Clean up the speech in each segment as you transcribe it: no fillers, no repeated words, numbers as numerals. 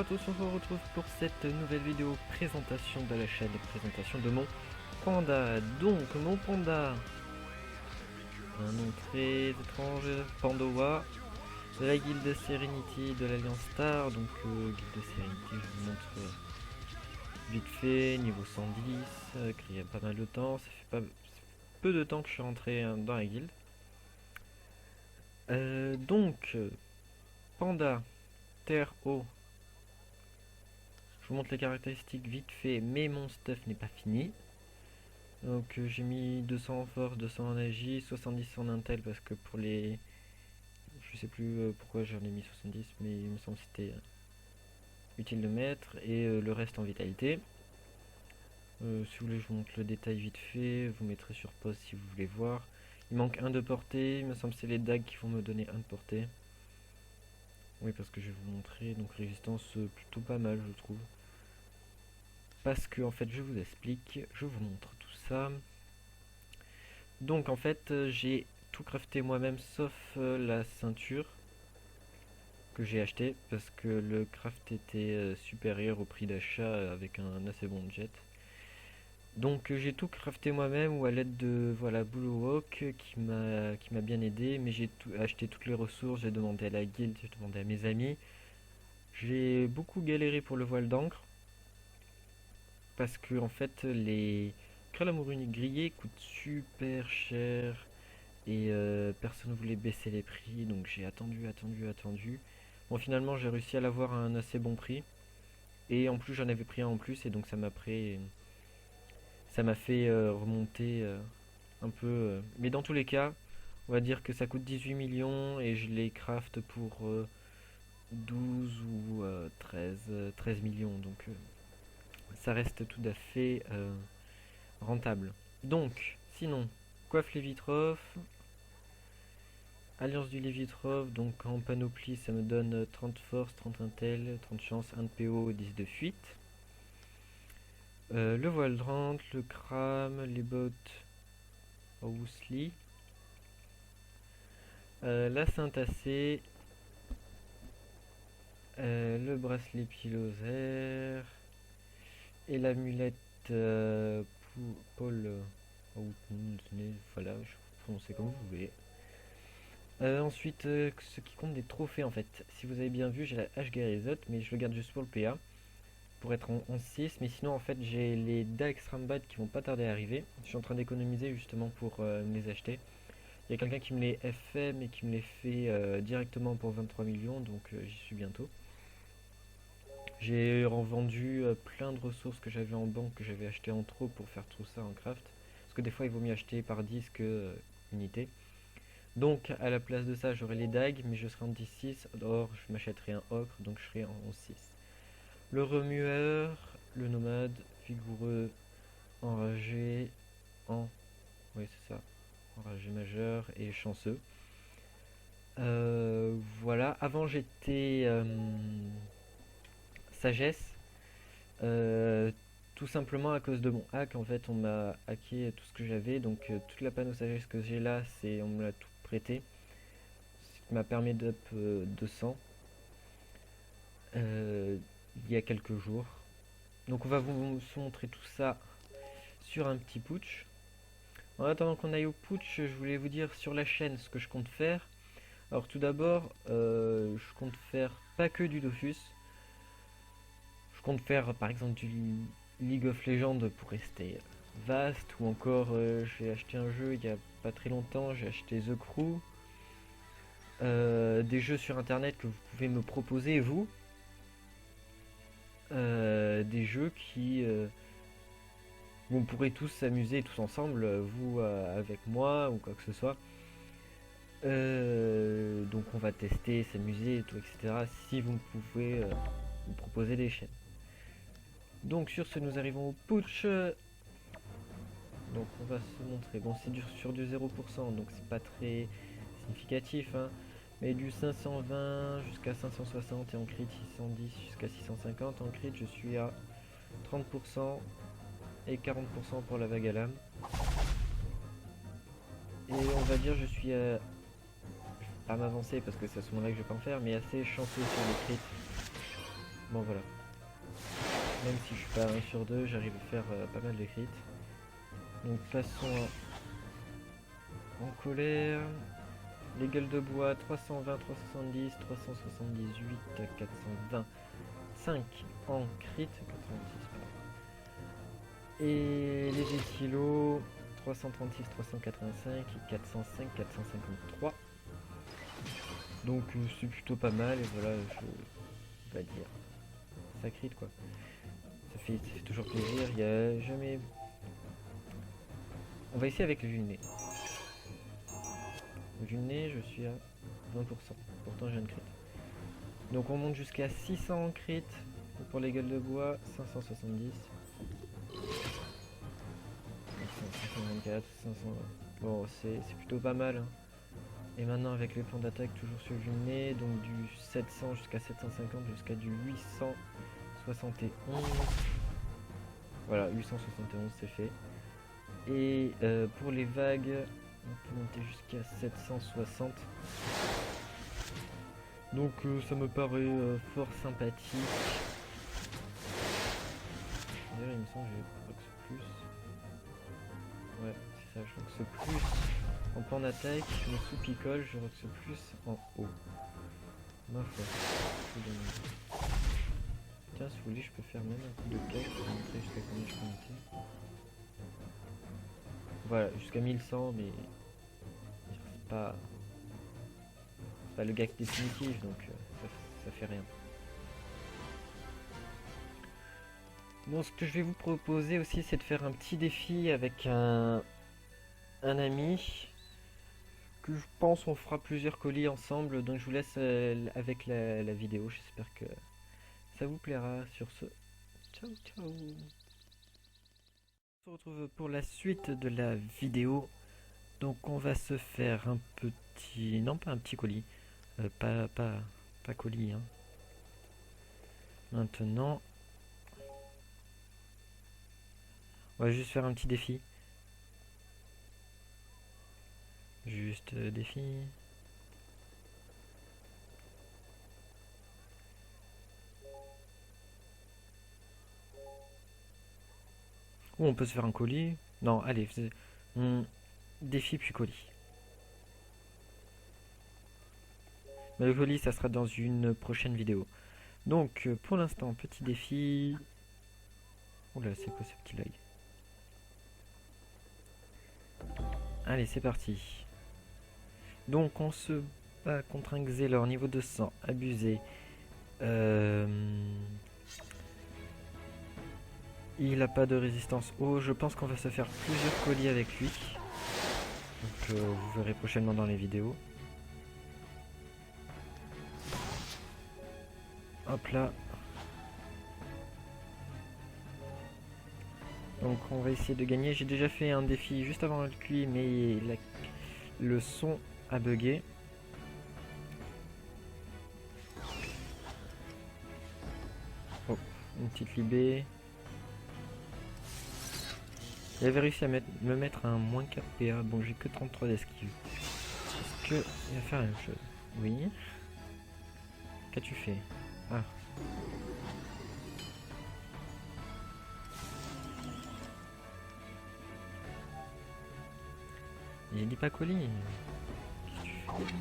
à tous, on se retrouve pour cette nouvelle vidéo présentation de la chaîne et présentation de mon panda. Donc mon panda, un nom très étrange, Pandowa, de la guilde Serenity de l'Alliance Star. Donc guilde Serenity, je vous montre vite fait, niveau 110, créé il y a pas mal de temps, ça fait pas peu de temps que je suis rentré dans la guilde. Donc panda, terre, eau. Je vous montre les caractéristiques vite fait, mais mon stuff n'est pas fini. Donc j'ai mis 200 en force, 200 en agi, 70 en intel parce que pour les... Je sais plus pourquoi j'en ai mis 70, mais il me semble que c'était utile de mettre. Et le reste en vitalité. Si vous voulez je vous montre le détail vite fait, vous mettrez sur pause si vous voulez voir. Il manque un de portée, il me semble que c'est les dagues qui vont me donner un de portée. Oui, parce que je vais vous montrer, donc résistance plutôt pas mal je trouve. Parce que en fait je vous explique, je vous montre tout ça. Donc en fait j'ai tout crafté moi-même sauf la ceinture que j'ai acheté parce que le craft était supérieur au prix d'achat avec un assez bon jet. Donc j'ai tout crafté moi-même ou à l'aide de voilà Bullywalk qui m'a bien aidé, mais j'ai acheté toutes les ressources, j'ai demandé à la guilde, j'ai demandé à mes amis. J'ai beaucoup galéré pour le voile d'encre parce que en fait les crâles uniques grillés coûtent super cher et personne ne voulait baisser les prix, donc j'ai attendu. Bon, finalement j'ai réussi à l'avoir à un assez bon prix et en plus j'en avais pris un en plus et donc ça m'a fait remonter un peu, mais dans tous les cas on va dire que ça coûte 18 millions et je les craft pour 12 ou 13 millions, donc ça reste tout à fait rentable. Donc, sinon, coiffe Lévitrov, Alliance du Lévitrov, donc en panoplie ça me donne 30 force, 30 intel, 30 chance, 1 de PO, 10 de fuite. Le voile de rente, le crame, les bottes Woosly, la synthacée, le bracelet pilosaire et l'amulette Paul voilà, je prononce comme vous voulez. Ensuite, ce qui compte des trophées en fait. Si vous avez bien vu, j'ai la hache guérisote, mais je le garde juste pour le PA. Pour être en 6, mais sinon en fait j'ai les dagues Rambat qui vont pas tarder à arriver. Je suis en train d'économiser justement pour me les acheter. Il y a quelqu'un qui me les fait, mais qui me les fait directement pour 23 millions, donc j'y suis bientôt. J'ai revendu plein de ressources que j'avais en banque, que j'avais acheté en trop pour faire tout ça en craft. Parce que des fois il vaut mieux acheter par 10 que unité. Donc à la place de ça j'aurai les dagues, mais je serai en 10-6. Or je m'achèterai un ocre, donc je serai en 11-6. Le remueur, le nomade, vigoureux, enragé, oui c'est ça, enragé majeur et chanceux. Voilà, avant j'étais sagesse, tout simplement à cause de mon hack. En fait on m'a hacké tout ce que j'avais, donc toute la panneau sagesse que j'ai là, on me l'a tout prêté, ce qui m'a permis d'up 200 il y a quelques jours. Donc on va vous montrer tout ça sur un petit putsch. En attendant qu'on aille au putsch, je voulais vous dire sur la chaîne ce que je compte faire. Alors tout d'abord, je compte faire pas que du Dofus. Je compte faire par exemple du League of Legends pour rester vaste, ou encore j'ai acheté un jeu il y a pas très longtemps, j'ai acheté The Crew. Des jeux sur internet que vous pouvez me proposer vous. Des jeux qui où on pourrait tous s'amuser tous ensemble, vous avec moi ou quoi que ce soit. Donc on va tester, s'amuser et tout, etc. Si vous pouvez me proposer des chaînes. Donc sur ce nous arrivons au putsch. Donc on va se montrer. Bon c'est sur du 0%, donc c'est pas très significatif, hein. Mais du 520 jusqu'à 560 et en crit 610 jusqu'à 650. En crit je suis à 30% et 40% pour la vague à lame. Et on va dire je suis à... pas m'avancer parce que c'est à ce moment là que je vais pas en faire, mais assez chanceux sur les crits. Bon voilà. Même si je suis pas 1 sur 2, j'arrive à faire pas mal de crits. Donc passons en colère. Les gueules de bois, 320, 370, 378, 420. 5 en crit, 86 pardon. Et les éthylos, 336, 385, 405, 453. Donc c'est plutôt pas mal et voilà, je vais dire. Ça crit quoi. Ça fait toujours plaisir, il n'y a jamais... On va essayer avec le nez. Le nez, je suis à 20%. Pourtant j'ai un crit. Donc on monte jusqu'à 600 en crit pour les gueules de bois, 570. 524, 500. Bon, c'est plutôt pas mal. Hein. Et maintenant avec les points d'attaque toujours sur le nez, donc du 700 jusqu'à 750 jusqu'à du 871. Voilà, 871 c'est fait. Et pour les vagues, on peut monter jusqu'à 760. Donc ça me paraît fort sympathique. D'ailleurs il me semble que j'ai Rox plus. Ouais, c'est ça, je Rox plus en point d'attaque, mais sous picole, je Rox plus en haut. Ma foi, tiens, si vous voulez, je peux faire même un coup de plaque pour montrer jusqu'à combien je peux monter. Voilà, jusqu'à 1100, mais c'est pas le gag définitif, donc ça fait rien. Bon, ce que je vais vous proposer aussi, c'est de faire un petit défi avec un ami. Que je pense on fera plusieurs colis ensemble, donc je vous laisse avec la vidéo. J'espère que ça vous plaira. Sur ce, ciao ciao. On se retrouve pour la suite de la vidéo. Donc on va se faire un petit... Non, pas un petit colis. Pas colis. Hein. Maintenant, on va juste faire un petit défi. Juste défi. Ou on peut se faire un colis. Non, allez, défi puis colis. Mais le colis, ça sera dans une prochaine vidéo. Donc, pour l'instant, petit défi. Oula, c'est quoi ce petit lag? Allez, c'est parti. Donc, on se bat contre un Xelor niveau 200, abusé. Il a pas de résistance eau. Je pense qu'on va se faire plusieurs colis avec lui. Donc, vous verrez prochainement dans les vidéos. Hop là. Donc on va essayer de gagner. J'ai déjà fait un défi juste avant le QI, mais le son a bugué. Oh, une petite libé. Il avait réussi à me mettre un moins 4 PA. Bon, j'ai que 33 d'esquive. Est-ce qu'il va faire la même chose? Oui. Qu'as-tu fait? Ah. J'ai dit pas colis. Qu'est-ce que tu fais?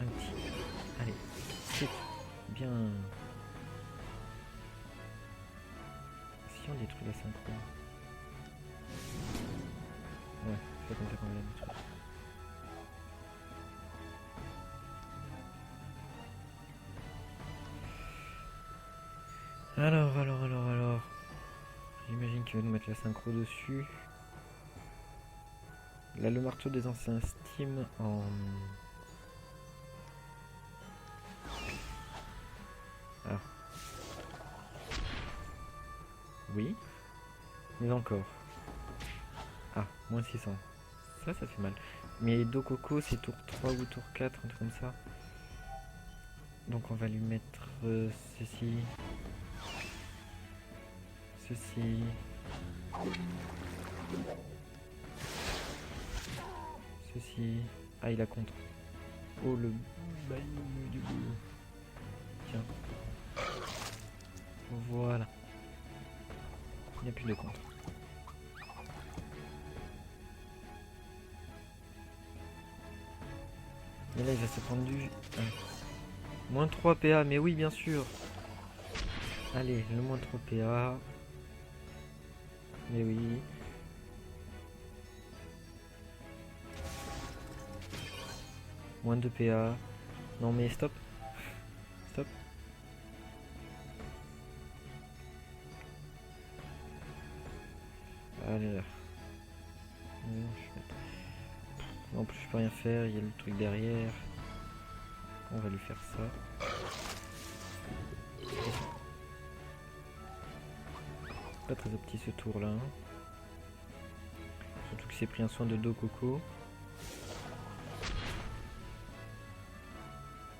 Un petit. Allez. C'est bien. Si on détruit la synchro. Ouais, c'est comme ça qu'on va la détruire. Alors. J'imagine qu'il va nous mettre la synchro dessus. Là, le marteau des anciens Steam en... Ah. Oui. Mais encore. Ah, moins 600. Ça fait mal. Mais Dokoko, c'est tour 3 ou tour 4, un truc comme ça. Donc on va lui mettre ceci. Ceci. Ceci. Ah, il a contre. Oh, le baillou du boulot. Tiens. Voilà. Il n'y a plus de contre. Et là il va se prendre du... Moins 3 PA, mais oui bien sûr. Allez, le moins 3 PA. Mais oui. Moins 2 PA. Non mais stop. Stop. Allez là. En plus je peux rien faire, il y a le truc derrière. On va lui faire ça. Pas très opti ce tour là. Surtout qu'il s'est pris un soin de dos coco.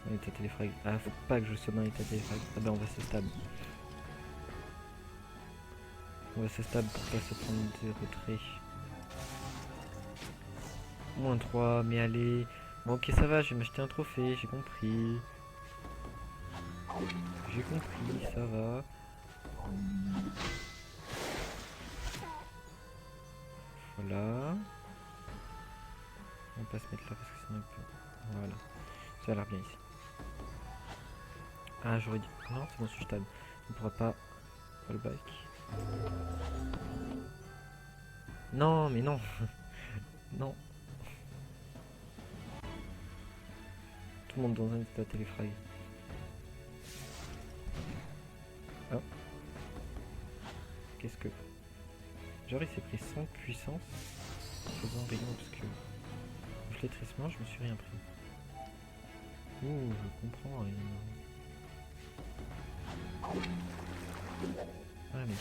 En état téléfrag. Ah faut pas que je sois dans l'état téléfrag. Ah ben on va se stab. On va se stab pour pas se prendre des retraits. Moins 3, mais allez. Bon ok ça va, je vais m'acheter un trophée, j'ai compris. J'ai compris, ça va. Voilà. On va pas se mettre là parce que sinon il peut... Voilà. Ça a l'air bien ici. Ah j'aurais dit... Non c'est bon, je suis stable. On pourra pas... Fallback. Non mais non. Non. Tout le monde dans un état téléfrag. Oh. Qu'est-ce que... Genre il s'est pris 100 puissance en faisant rayon obscur. Flétrissement, je me suis rien pris. Ouh, je comprends. Ah mais...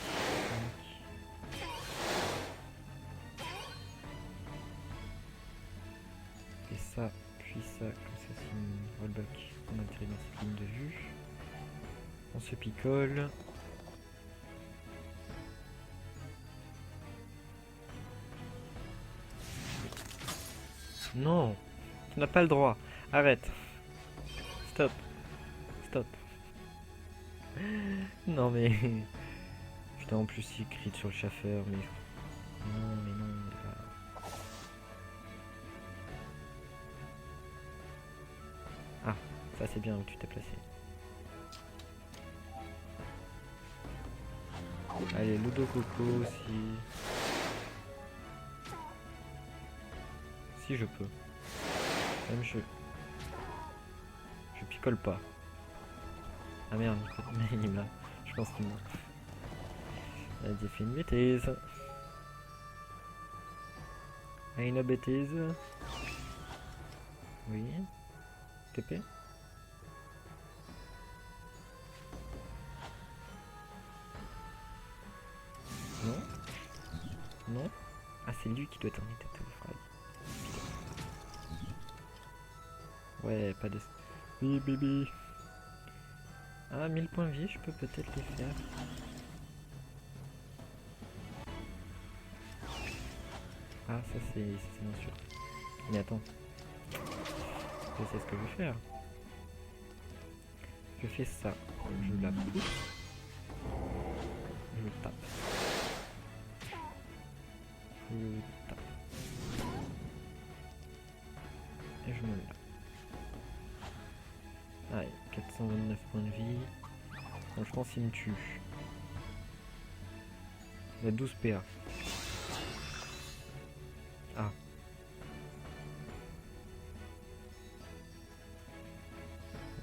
Et ça, puis ça, comme ça c'est une rollback. On atterrit dans cette ligne de vue. On se picole. Non, tu n'as pas le droit. Arrête. Stop. Stop. Non mais... Putain en plus il crie sur le chauffeur mais... Non mais non. Ah, ça c'est bien où tu t'es placé. Allez, Ludo Coco si je peux. Même je picole pas. Ah merde, il me l'a. Je pense qu'il me l'a. J'ai fait une bêtise. Ah, une bêtise. Oui. TP. Non. Non. Ah c'est lui qui doit être en état téléphrague. Ouais, pas de... Oui, bébé. Ah, 1000 points de vie, je peux peut-être les faire. Ah, ça c'est bien sûr. Mais attends. Je sais ce que je vais faire. Je fais ça. Je la pousse. Je tape. Je tape. Et je me lève. Allez, 429 points de vie. Bon, je pense qu'il me tue. Il a 12 PA. Ah.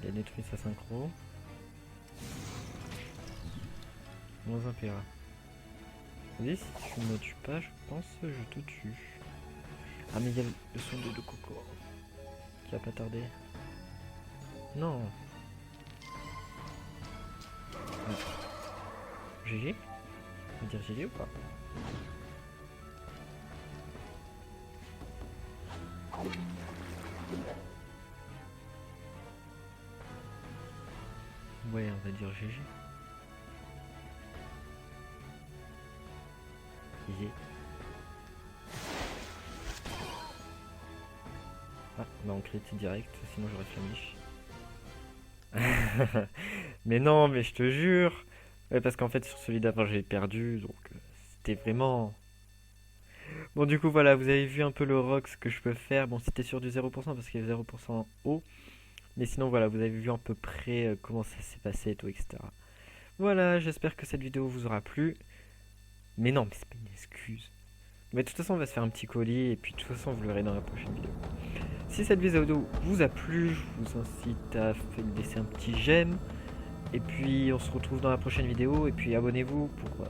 Il a détruit sa synchro. Moins 1 PA. Vas-y, si tu me tues pas, je pense que je te tue. Ah mais il y a le son de Coco qui va pas tarder. Non. Ah. GG. On va dire GG ou pas? Ouais, on va dire GG. GG. Ah, bah on critique direct, sinon j'aurais flamiche. Mais non, mais je te jure. Ouais, parce qu'en fait, sur celui d'avant, j'ai perdu, donc c'était vraiment... Bon, du coup, voilà, vous avez vu un peu le rox que je peux faire. Bon, c'était sur du 0% parce qu'il y avait 0% haut. Mais sinon, voilà, vous avez vu à peu près comment ça s'est passé et tout, etc. Voilà, j'espère que cette vidéo vous aura plu. Mais non, mais c'est pas une excuse. Mais de toute façon, on va se faire un petit colis et puis de toute façon, vous le verrez dans la prochaine vidéo. Si cette vidéo vous a plu, je vous incite à laisser un petit j'aime. Et puis, on se retrouve dans la prochaine vidéo. Et puis, abonnez-vous pour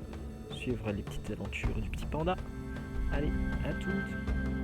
suivre les petites aventures du petit panda. Allez, à toutes!